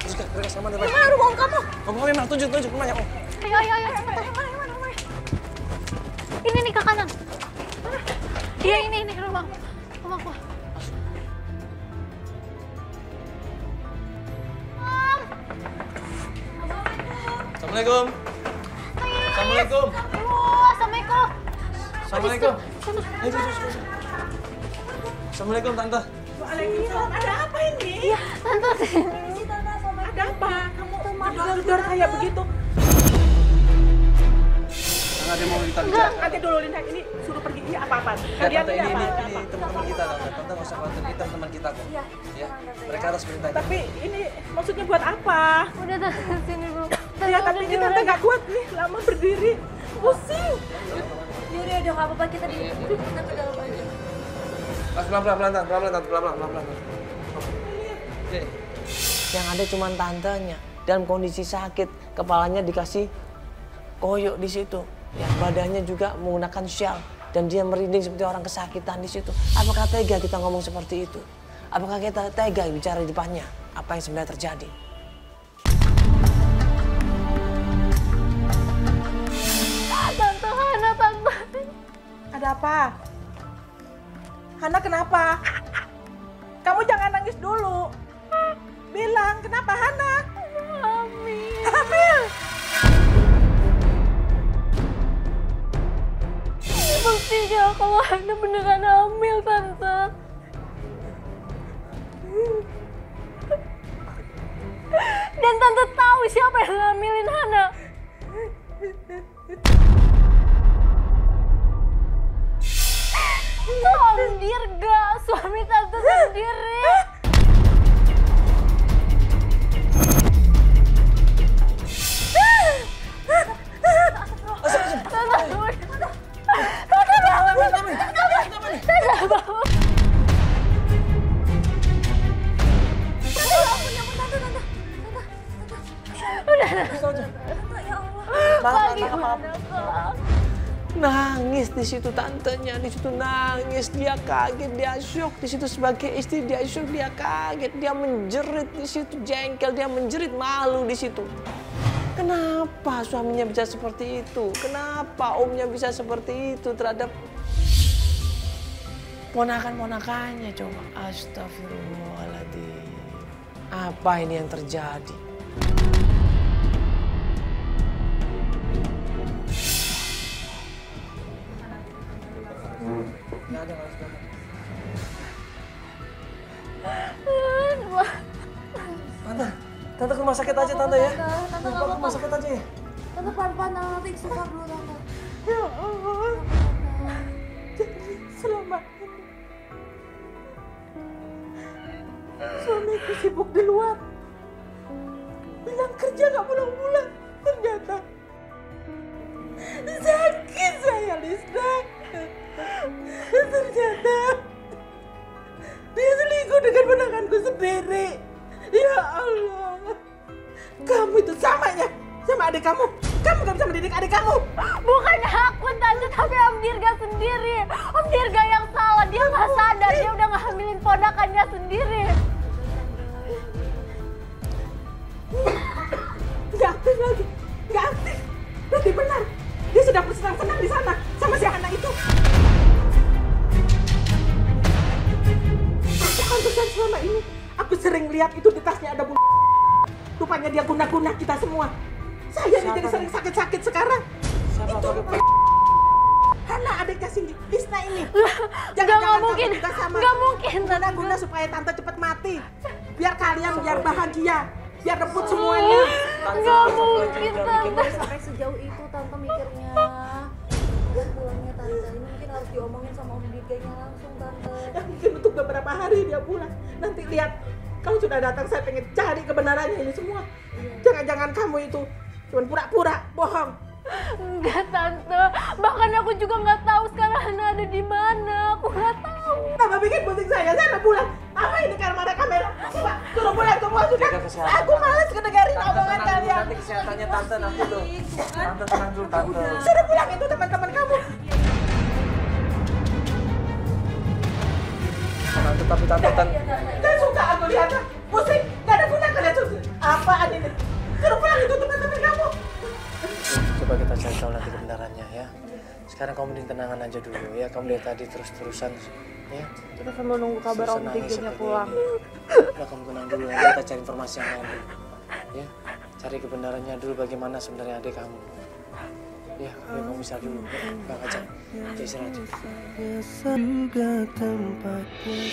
Speaker 1: terus mereka sama dengan
Speaker 2: Gimana rumah om kamu?
Speaker 1: om memang tunjuk rumahnya om.
Speaker 2: Ayo, cepat. Gimana rumahnya? Ini nih ke kanan. Mana? Iya ini rumahku.
Speaker 1: Assalamualaikum. Assalamualaikum.
Speaker 2: Assalamualaikum.
Speaker 1: Assalamualaikum.
Speaker 2: Sana.
Speaker 1: Assalamualaikum tante.
Speaker 5: Waalaikumsalam. Ada apa ini?
Speaker 2: Iya, tante.
Speaker 5: Ada apa? Kamu gedor-gedor kayak begitu?
Speaker 4: Jangan ada mau kita bicara.
Speaker 5: Nanti dulu Linda, ini suruh pergi. Iya apa-apa?
Speaker 1: Ya,
Speaker 5: Kalian
Speaker 1: tante,
Speaker 5: ini apa?
Speaker 1: ini teman-teman kita tante. Tante nggak usah khawatir, ini teman-teman kita kok. Ya, mereka harus perintah.
Speaker 5: Tapi ini maksudnya buat apa?
Speaker 2: Udah tante sini dulu.
Speaker 5: Ya tapi ini tante nggak kuat nih, lama berdiri. Pusing.
Speaker 3: Yaudah nggak apa-apa, kita ke dalam aja.
Speaker 1: Pelan-pelan. Oke. Yang ada cuma tantenya dalam kondisi sakit, kepalanya dikasih koyok di situ. Ya, badannya juga menggunakan syal dan dia merinding seperti orang kesakitan di situ. Apakah tega kita ngomong seperti itu? Apakah kita tega bicara di depannya? Apa yang sebenarnya terjadi?
Speaker 2: Tante Hana, tante.
Speaker 5: Ada apa? Hana kenapa? Kamu jangan nangis dulu. Bilang kenapa Hana? Hamil.
Speaker 2: Buktinya kalau Hana beneran hamil, tante. Dan tante tahu siapa yang ngamilin Hana. Om Dirga, suami tante sendiri.
Speaker 1: Nangis di situ tantenya, di situ nangis, dia kaget, dia syok di situ sebagai istri, dia syok, dia kaget, dia menjerit di situ, jengkel, dia menjerit, malu di situ. Kenapa suaminya bisa seperti itu? Kenapa omnya bisa seperti itu terhadap ponakan-ponakannya? Coba, astagfirullahaladzim. Apa ini yang terjadi? Nggak ada. Tante ke rumah sakit aja tante ya.
Speaker 3: Tante nggak
Speaker 1: Ke
Speaker 3: apa-apa.
Speaker 1: rumah sakit aja ya.
Speaker 3: Tante pelan-pelan, nanti istighfar dulu tante.
Speaker 5: Ya Allah. Jadi selama ini suamiku sibuk di luar. Bilang kerja nggak pulang-pulang. Ternyata sakit saya, Lisna. Ternyata dia selingkuh dengan ponakanku sendiri. Ya Allah. Kamu itu samanya sama adik kamu. Kamu gak bisa mendidik adik kamu.
Speaker 2: Bukannya aku tante, tapi Om Dirga sendiri. Om Dirga yang salah, dia nggak sadar, dia udah ngehamilin ponakannya sendiri.
Speaker 5: Nggak aktif lagi. Nggak aktif. Berarti benar. Dia sudah bersenang-senang di sana sama si anak itu. Pantesan selama ini aku sering lihat itu di tasnya ada rupanya dia guna-guna kita semua. Saya nih jadi sering sakit-sakit sekarang.
Speaker 1: Siapa
Speaker 5: Itu
Speaker 1: pakai
Speaker 5: Hana adiknya Cindy, Lisna ini.
Speaker 2: Nggak mungkin.
Speaker 5: juga sama.
Speaker 2: Nggak mungkin, Tante.
Speaker 5: Guna-guna supaya tante cepat mati. Biar kalian biar bahagia. Biar rebut semuanya.
Speaker 2: Nggak mungkin, Tante.
Speaker 3: Sampai sejauh itu tante mikirnya. Dan pulangnya tante, ini mungkin harus diomongin sama Om Dirganya langsung tante.
Speaker 5: Ya, mungkin untuk beberapa hari dia pulang. Nanti lihat, kalau sudah datang saya pengen cari kebenarannya ini semua. Jangan-jangan kamu itu cuma pura-pura bohong.
Speaker 2: Enggak tante, bahkan aku juga nggak tahu sekarang Hana ada di mana. Aku nggak tahu.
Speaker 5: Apa bikin pusing saya udah pulang. Apa ini karena ada kamera? Coba suruh pulang semua sudah.
Speaker 1: Jaga kesehatan,
Speaker 5: Aku malas kedengarin
Speaker 1: Tante
Speaker 5: omongan
Speaker 1: tenang dulu,
Speaker 5: kalian.
Speaker 1: nanti kesehatannya tante nanti tuh. Tante tenang dulu tante.
Speaker 5: Suruh pulang itu teman-teman kamu.
Speaker 1: Tante tapi tante
Speaker 5: Gak suka aku lihatnya. Pusing. Gak ada guna kalian suruh. Apaan ini? Suruh pulang itu teman-teman kamu.
Speaker 1: coba kita cari tahu nanti kebenarannya ya. Sekarang kamu tenangan aja dulu ya. Kamu dari tadi terus-terusan ya.
Speaker 3: Kita sambil nunggu kabar Om
Speaker 1: Senangnya
Speaker 3: Dirganya
Speaker 1: seperti
Speaker 3: pulang.
Speaker 1: ini. Udah kamu tenang dulu nanti kita cari informasi yang lain dulu. Ya, cari kebenarannya dulu bagaimana sebenarnya adik kamu. Ya, kamu bisa dulu. Bang aja. Kita istirahat.
Speaker 6: Juga tempatnya.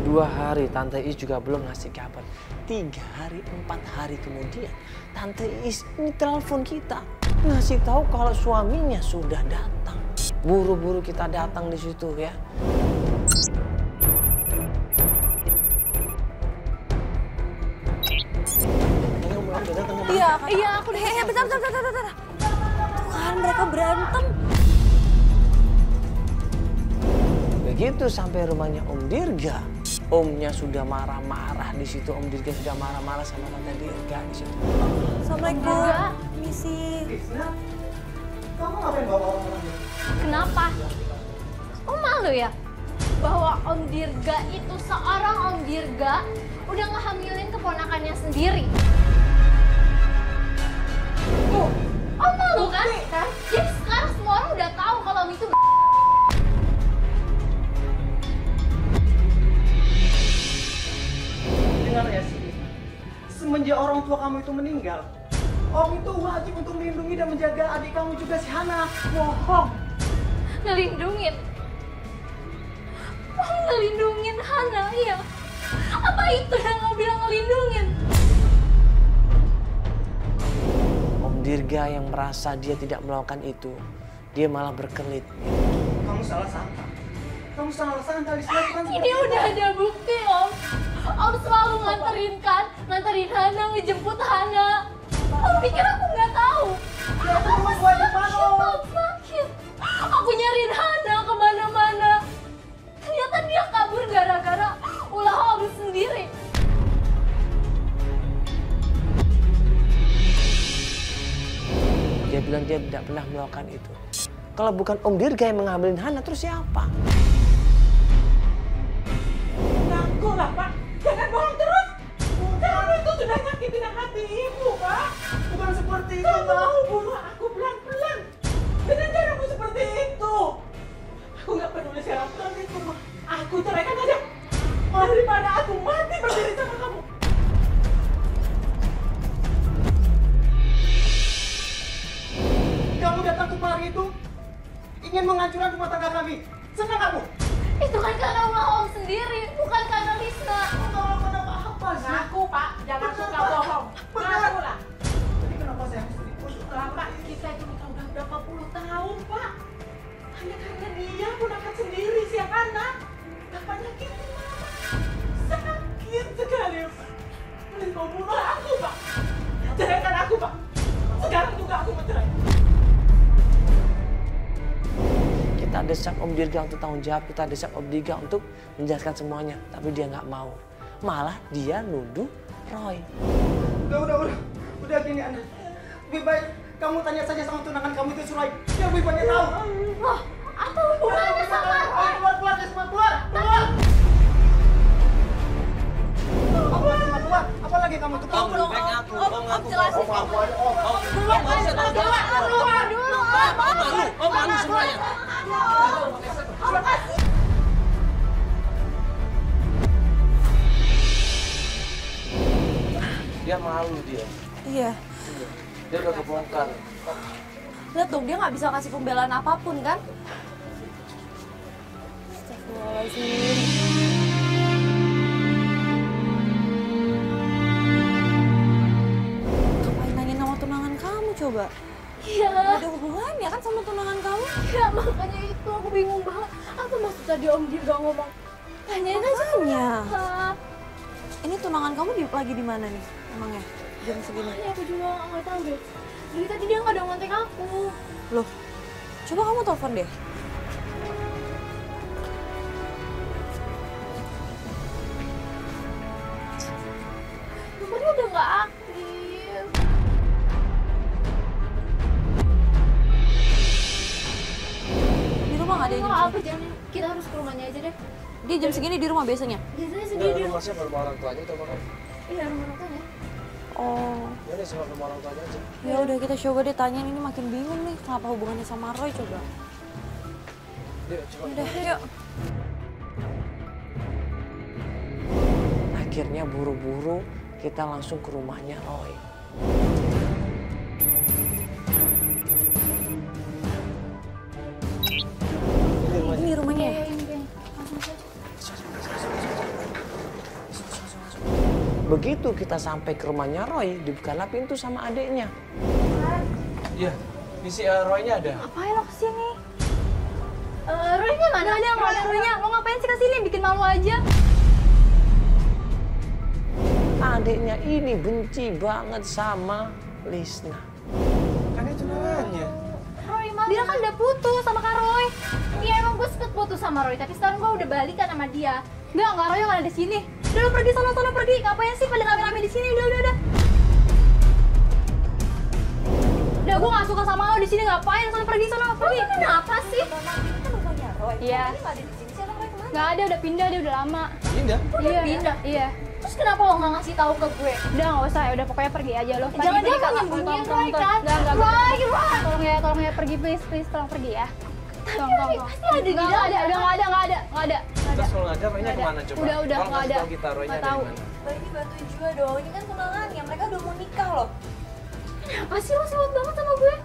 Speaker 1: 2 hari Tante Is juga belum ngasih kabar. 3 hari, 4 hari kemudian Tante Is ini telepon kita ngasih tahu kalau suaminya sudah datang. Buru-buru kita datang di situ ya.
Speaker 3: Iya, aku udah. Bentar. Tuh kan mereka berantem.
Speaker 1: Begitu sampai rumahnya Om Dirga, Omnya sudah marah-marah di situ. Om Dirga sudah marah-marah sama Tante Dirga di situ.
Speaker 3: Assalamualaikum. Misi.
Speaker 5: Kamu ngapain bawa orang?
Speaker 2: Kenapa? Oh malu ya? Bahwa Om Dirga itu seorang Om Dirga udah ngehamilin keponakannya sendiri. Oh malu kan? Jadi sekarang semua orang udah tahu kalau Om itu
Speaker 4: Dengar ya sih, semenjak orang tua kamu itu meninggal, Om itu wajib untuk melindungi dan menjaga adik kamu juga si Hana. Bohong.
Speaker 2: ngelindungin. Om ngelindungin Hana, iya. Apa itu yang lo bilang ngelindungin?
Speaker 1: Om Dirga yang merasa dia tidak melakukan itu, dia malah berkelit.
Speaker 4: Kamu salah sangka. Kamu salah sangka di sini kan.
Speaker 2: Ini udah ada bukti, Om. Om selalu nganterin Hana, ngejemput Hana. Om pikir aku nggak tahu.
Speaker 4: Ya itu cuma kewajiban Om.
Speaker 2: Sakit. Aku nyariin Hana kemana-mana. Ternyata dia kabur gara-gara ulah Om sendiri.
Speaker 1: Dia bilang dia tidak pernah melakukan itu. Kalau bukan Om Dirga yang mengambilin Hana, terus siapa?
Speaker 5: Ngaku lah Pak. Jangan bohong terus. Kamu itu sudah nyakitin hati ibu Pak.
Speaker 4: Bukan seperti itu,
Speaker 5: Kamu
Speaker 4: Mbak.
Speaker 5: mau bunuh aku pelan-pelan. Dengan caramu seperti itu. Aku nggak peduli sekarang pulang itu Pak. Aku ceraikan aja. Daripada aku mati berdiri sama kamu.
Speaker 4: Kamu datang kemari itu ingin menghancurkan rumah tangga kami. Senang kamu?
Speaker 2: Itu kan karena ulah Om sendiri, bukan karena Lisna.
Speaker 4: Kalau kenapa apa sih?
Speaker 5: Ngaku Pak. Jangan suka bohong.
Speaker 4: Benar.
Speaker 5: Ngaku lah.
Speaker 4: Jadi kenapa saya harus diputus?
Speaker 5: Pak, kita itu nikah udah berapa puluh tahun Pak. Hanya karena dia ponakan sendiri si anak. Bapak nyakitin mama. Sakit sekali Pak. Mending kau bunuh aku Pak. Ceraikan aku Pak. Sekarang juga aku mencerai.
Speaker 1: Kita desak Om Dirga untuk tanggung jawab, kita desak Om Dirga untuk menjelaskan semuanya. Tapi dia nggak mau. Malah dia nuduh Roy.
Speaker 4: Udah gini Anda. Lebih baik kamu tanya saja sama tunangan kamu itu Surai. Dia lebih banyak tahu.
Speaker 2: Loh, apa hubungannya sama Roy?
Speaker 4: Keluar semua keluar. Keluar. Apa lagi kamu tuh?
Speaker 1: Om ngaku.
Speaker 3: Jelasin.
Speaker 2: Keluar dulu,
Speaker 1: Om malu semuanya. Dia malu dia.
Speaker 3: Iya.
Speaker 1: Dia udah kebongkar.
Speaker 3: Lihat dong, dia nggak bisa kasih pembelaan apapun kan? Astagfirullahaladzim. Ngapain nanya nama tunangan kamu coba?
Speaker 2: Iya.
Speaker 3: Gak ada hubungannya kan sama tunangan kamu?
Speaker 2: Ya makanya itu aku bingung banget. Apa maksud tadi Om Dirga ngomong?
Speaker 3: Tanyain aja.
Speaker 2: Ah,
Speaker 3: Ini tunangan Kamu lagi di mana nih emangnya jam segini?
Speaker 2: Ini aku juga nggak tahu deh. Dari tadi dia nggak ada ngontek aku.
Speaker 3: Loh, coba kamu telepon deh.
Speaker 2: Nomornya udah nggak aktif.
Speaker 3: Di rumah nggak ada jam
Speaker 2: Apa
Speaker 3: segini?
Speaker 2: jangan, kita harus ke rumahnya aja deh.
Speaker 3: Dia jam segini di rumah biasanya?
Speaker 2: Biasanya sendiri di rumah.
Speaker 1: Rumah siapa? Rumah orang tuanya atau rumah?
Speaker 2: Iya, rumah orang tuanya.
Speaker 3: Oh,
Speaker 1: Ya udah sama rumah orang tuanya aja.
Speaker 3: ya udah kita coba deh tanyain, ini makin bingung nih kenapa hubungannya sama Roy coba.
Speaker 1: Yuk, coba.
Speaker 3: Udah, yuk.
Speaker 1: Akhirnya buru-buru kita langsung ke rumahnya Roy.
Speaker 3: Ini rumahnya ya?
Speaker 1: Begitu kita sampai ke rumahnya Roy, dibukalah pintu sama adiknya. Iya, misi Roy-nya ada.
Speaker 2: Ngapain lo kesini? Roy-nya mana? Nggak ada Roy-nya. Lo ngapain sih kesini? Bikin malu aja.
Speaker 1: Adiknya ini benci banget sama Lisna. Kan itu tunangannya.
Speaker 2: Roy mana? Dia kan udah putus sama Kak Roy. Iya emang gue sempet putus sama Roy, tapi sekarang gue udah balikan sama dia. Nggak Roy yang ada di sini. Udah lo pergi sana pergi. Ngapain sih pada rame-rame di sini? Udah. Udah gue nggak suka sama lo di sini. Ngapain? Sana pergi. Kenapa sih? Iya. Nggak ada, udah pindah dia udah lama.
Speaker 1: Pindah?
Speaker 2: Iya. Iya. Terus kenapa lo nggak ngasih tahu ke gue? Udah nggak usah, udah pokoknya pergi aja lo. Jangan dia mau nyembunyiin Roy kan? Enggak. Tolong ya pergi please, tolong pergi ya. Tolong. Pasti ada di dalam. Nggak ada.
Speaker 1: Terus kalau nggak ada, Roy-nya kemana coba?
Speaker 2: Udah,
Speaker 1: Tolong
Speaker 2: nggak
Speaker 1: kasih
Speaker 2: ada.
Speaker 1: tahu kita Roy-nya
Speaker 2: Nggak
Speaker 1: ada
Speaker 2: tahu.
Speaker 1: di mana.
Speaker 3: Ini bantuin juga dong, ini kan tunangannya, mereka udah mau nikah loh.
Speaker 2: Kenapa sih lo sewot banget sama gue?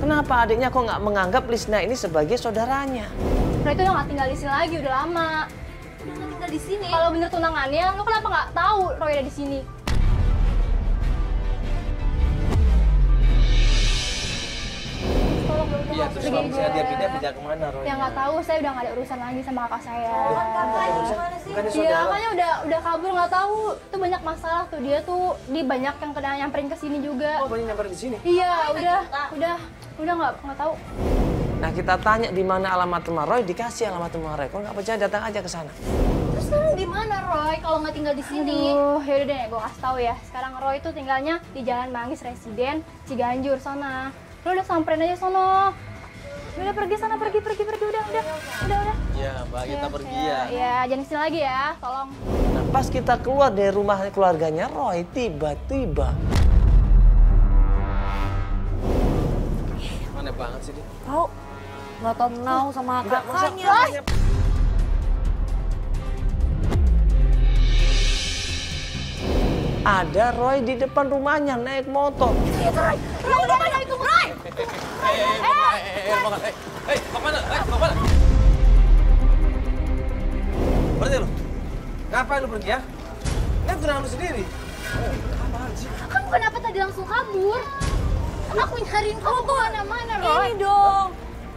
Speaker 1: Kenapa adiknya kok nggak menganggap Lisna ini sebagai saudaranya?
Speaker 2: Roy itu udah nggak tinggal di sini lagi, udah lama. Udah nggak tinggal di sini. Kalau bener tunangannya, lo kenapa nggak tahu Roy ada di sini?
Speaker 1: Iya, terus kalau misalnya dia pindah kemana Roy?
Speaker 2: Ya nggak tahu, saya udah nggak ada urusan lagi sama kakak saya.
Speaker 1: Bukannya
Speaker 2: Iya,
Speaker 1: saudara?
Speaker 2: makanya udah kabur nggak tahu. Itu banyak masalah tuh dia tuh, dia banyak yang kena nyamperin ke sini juga.
Speaker 1: Oh, banyak nyamper di sini.
Speaker 2: Iya, udah nggak tahu.
Speaker 1: Nah, kita tanya di mana alamat rumah Roy, dikasih alamat rumah Roy. Kalau nggak percaya datang aja ke sana.
Speaker 2: Terus sekarang di mana Roy kalau nggak tinggal di sini? Yaudah deh, gue kasih tahu ya. Sekarang Roy tuh tinggalnya di Jalan Manggis Residen, Ciganjur sana. Lo udah samperin aja sono. Udah pergi sana, pergi udah.
Speaker 1: Iya, Mbak, kita pergi ya.
Speaker 2: Iya, jangan kesini lagi ya, tolong.
Speaker 1: Nah, pas kita keluar dari rumah keluarganya Roy, tiba-tiba. Aneh banget sih dia.
Speaker 3: Tahu? Nggak tahu sama
Speaker 1: Enggak,
Speaker 3: kakaknya.
Speaker 1: Ada Roy di depan rumahnya naik motor.
Speaker 2: Roy, udah mana itu Roy?
Speaker 1: Kemana? Berarti lu? Ngapain lu pergi ya? Kan tunangan lu sendiri.
Speaker 2: Kamu kenapa tadi langsung kabur? Aku nyariin kamu kemana-mana Roy.
Speaker 3: Ini dong.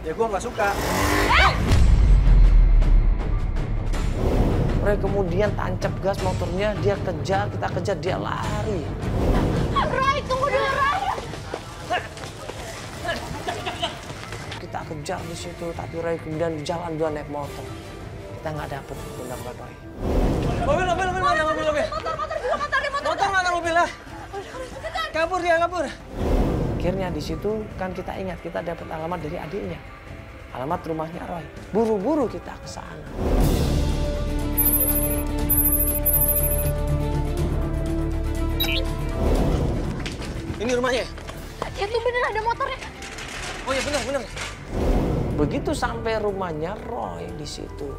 Speaker 4: Ya gua nggak suka.
Speaker 1: Roy kemudian tancap gas motornya, dia kejar, kita kejar, dia lari.
Speaker 2: Roy, tunggu dulu Roy.
Speaker 1: Kita kejar di situ, tapi Roy kemudian di jalan dua naik motor. Kita nggak dapet pendapat Roy. Mobil mana mobil? Motor mana mobilnya? Kabur dia, kabur. Akhirnya di situ kan kita ingat, kita dapat alamat dari adiknya. Alamat rumahnya Roy. Buru-buru kita ke sana. Ini rumahnya?
Speaker 2: Ya tuh bener ada motornya.
Speaker 1: Oh iya benar. Begitu sampai rumahnya Roy di situ,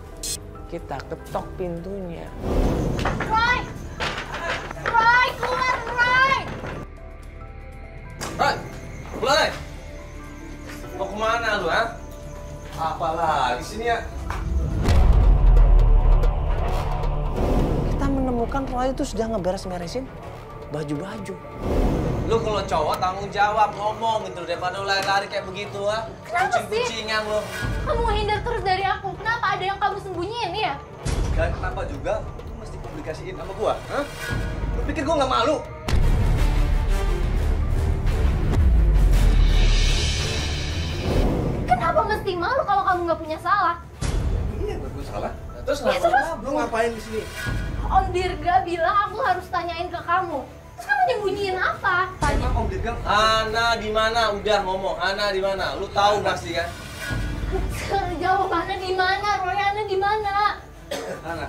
Speaker 1: kita ketok pintunya.
Speaker 2: Roy, keluar Roy.
Speaker 1: Roy, keluar Roy. Mau kemana lu, ha? Apalah di sini ya? Kita menemukan Roy itu sudah ngeberes-beresin baju-baju. Lu kalau cowok tanggung jawab ngomong gitu daripada lu lari-lari kayak begitu, ha?
Speaker 2: Kenapa sih?
Speaker 1: Kucing-kucingan lu.
Speaker 2: Kamu hindar terus dari aku. Kenapa ada yang kamu sembunyiin ya?
Speaker 4: Dan kenapa juga lu mesti dikasihin sama gua? Hah? Lu pikir gua nggak malu?
Speaker 2: Kenapa mesti malu kalau kamu nggak punya salah?
Speaker 4: Iya, gua salah.
Speaker 1: Terus
Speaker 2: Ya, terus?
Speaker 4: Lu ngapain di sini?
Speaker 2: Om Dirga bilang aku harus tanyain ke kamu. Terus kamu nyembunyiin apa?
Speaker 4: Emang Om Dirga?
Speaker 1: Hana di mana? Udah ngomong. Hana di mana? Lu tahu pasti kan?
Speaker 2: Sekarang jawab Hana di mana? Roy, Hana di mana?
Speaker 4: Hana,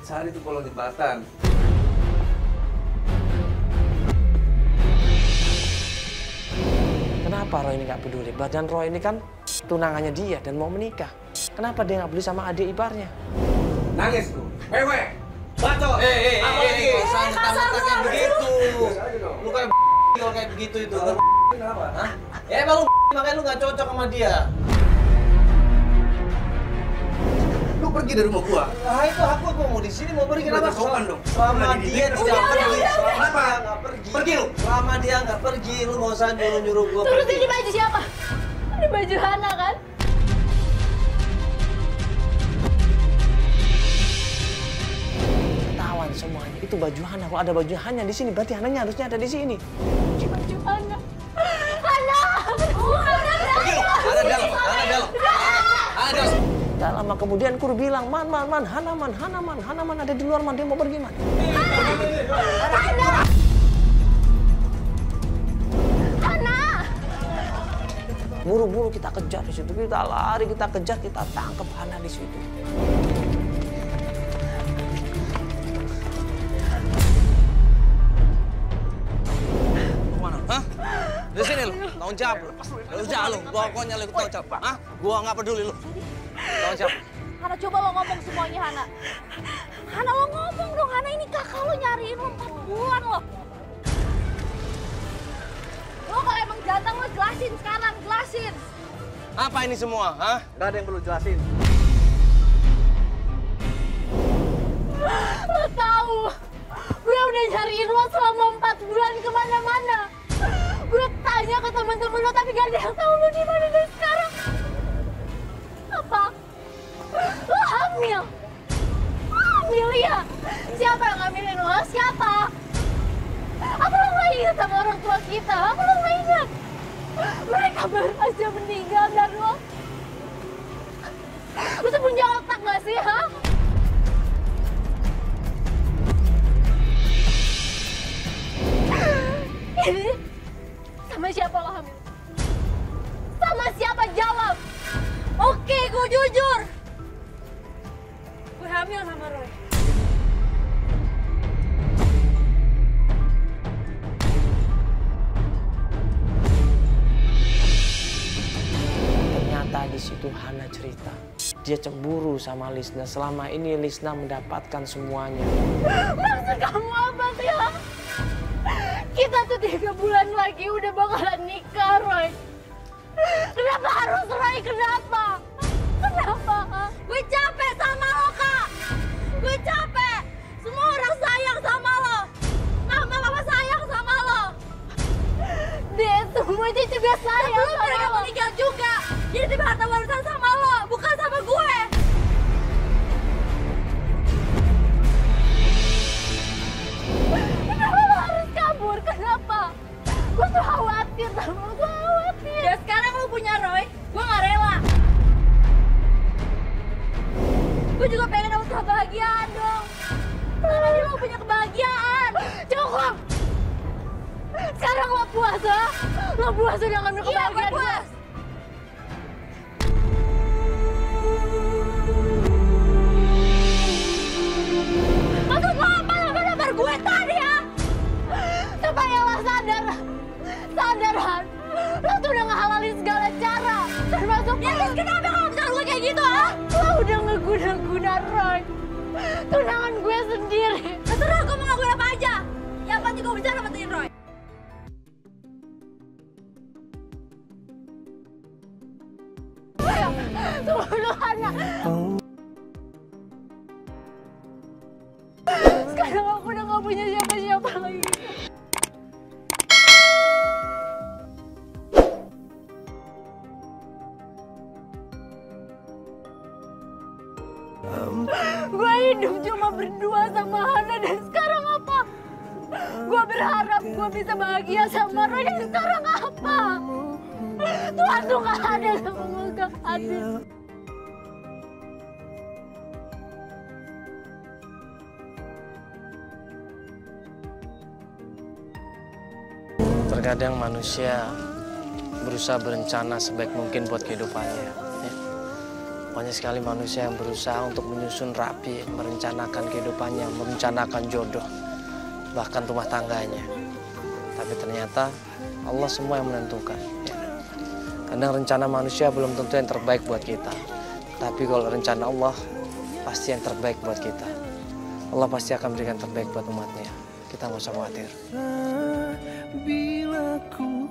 Speaker 4: Sari itu kolong jembatan.
Speaker 1: Kenapa Roy ini nggak peduli? Badan Roy ini kan tunangannya dia dan mau menikah. Kenapa dia nggak peduli sama adik iparnya?
Speaker 4: Nangis tuh. Wewe. Bacot.
Speaker 1: Apa lagi? Kasar kayak begitu. Lu kayak kalau kayak begitu itu.
Speaker 4: Kenapa?
Speaker 1: Hah? Ya emang lu makanya lu nggak cocok sama dia.
Speaker 4: Lu pergi dari rumah gua.
Speaker 1: Nah itu aku mau di sini mau pergi kenapa?
Speaker 4: Sopan dong.
Speaker 1: Selama dia tidak pergi,
Speaker 4: Kenapa?
Speaker 1: nggak pergi.
Speaker 4: Pergi lu.
Speaker 1: Selama dia nggak pergi, lu nggak usah nyuruh gua
Speaker 2: Terus
Speaker 1: pergi.
Speaker 2: ini baju siapa? Ini baju Hana kan?
Speaker 1: Ketahuan semuanya. Itu baju Hana. Kalau ada baju Hana di sini, berarti Hananya harusnya ada di sini.
Speaker 2: Baju Hana. Hana!
Speaker 1: Pergi lu. Hana dalam. Hana dalam. Gak lama kemudian Kur bilang, Man, Hana ada di luar, Man, dia mau pergi, Man.
Speaker 2: Hana!
Speaker 1: Buru-buru kita kejar di situ, kita lari, kita kejar, kita tangkap Hana di situ. Kemana? Hah? Di sini lu, tanggung jawab lu. Tanggung jawab lu, pokoknya lu tanggung jawab. Hah? Gua nggak peduli lu. Tanggung jawab.
Speaker 3: Hana, coba lo ngomong semuanya, Hana. Hana, lo ngomong dong. Hana, ini kakak lo nyariin lo 4 bulan lo. Lo kalau emang jantan lo jelasin sekarang, jelasin.
Speaker 1: Apa ini semua? Hah?
Speaker 4: Gak ada yang perlu jelasin.
Speaker 2: Lo tahu, gue udah nyariin lo selama 4 bulan kemana-mana. Gue tanya ke temen-temen lo, tapi gak ada yang tahu lo di mana dan sekarang. Apa? Lo hamil? Lo hamil ya? Siapa yang ngambilin lo? Siapa? Apa lo gak ingat sama orang tua kita? Apa lo gak ingat? Mereka baru aja meninggal dan lo tuh punya otak gak sih, ha? Ini sama siapa lo hamil? Sama siapa? Jawab!
Speaker 3: Oke, gue jujur. Gue hamil sama Roy.
Speaker 1: Ternyata di situ Hana cerita. Dia cemburu sama Lisna. Selama ini Lisna mendapatkan semuanya.
Speaker 2: Maksud kamu apa sih, ha? Kita tuh 3 bulan lagi udah bakalan nikah, Roy. Kenapa harus Roy? Kenapa? Kenapa, ha?
Speaker 3: Gue capek sama lo, Kak. Gue capek. Semua orang sayang sama lo. Mama papa sayang sama lo.
Speaker 2: Dia semuanya juga sayang
Speaker 3: Sebelum mereka
Speaker 2: sama lo.
Speaker 3: meninggal juga. Jadi tiba harta warisan sama lo, bukan sama gue.
Speaker 2: Kenapa lo harus kabur? Kenapa? Gue tuh khawatir sama lo, gue khawatir.
Speaker 3: Ya sekarang lo punya Roy, gue gak rela. Gue juga pengen dapat kebahagiaan dong. Kenapa sih lo punya kebahagiaan?
Speaker 2: Cukup! Sekarang lo puas, ha? Lo puas udah ngambil
Speaker 3: Iya, gue
Speaker 2: kebahagiaan gue?
Speaker 3: puas. Maksud lo apa nampar gue tadi, ya?
Speaker 2: Supaya lo sadar, Han. Lo tuh udah ngehalalin segala cara, termasuk
Speaker 3: Ya terus kenapa kalau misalnya lo kayak gitu, ha?
Speaker 2: lo udah ngeguna-guna Roy. Tunangan gue sendiri.
Speaker 3: Terserah gue mau ngakuin apa aja. Yang penting gue bicara pentingin Roy.
Speaker 2: Tunggu dulu, Hana. Sekarang aku udah gak punya siapa-siapa lagi. Gue hidup cuma berdua sama Hana berharap gue bisa bahagia sama Roy, yang sekarang apa? Tuhan tuh gak ada sama gue, gak ada.
Speaker 1: Terkadang manusia berusaha berencana sebaik mungkin buat kehidupannya. Ya. Banyak sekali manusia yang berusaha untuk menyusun rapi, merencanakan kehidupannya, merencanakan jodoh, bahkan rumah tangganya. Tapi ternyata Allah semua yang menentukan. Ya. Kadang rencana manusia belum tentu yang terbaik buat kita. Tapi kalau rencana Allah, pasti yang terbaik buat kita. Allah pasti akan berikan terbaik buat umatnya. Kita nggak usah khawatir.
Speaker 6: Bila ku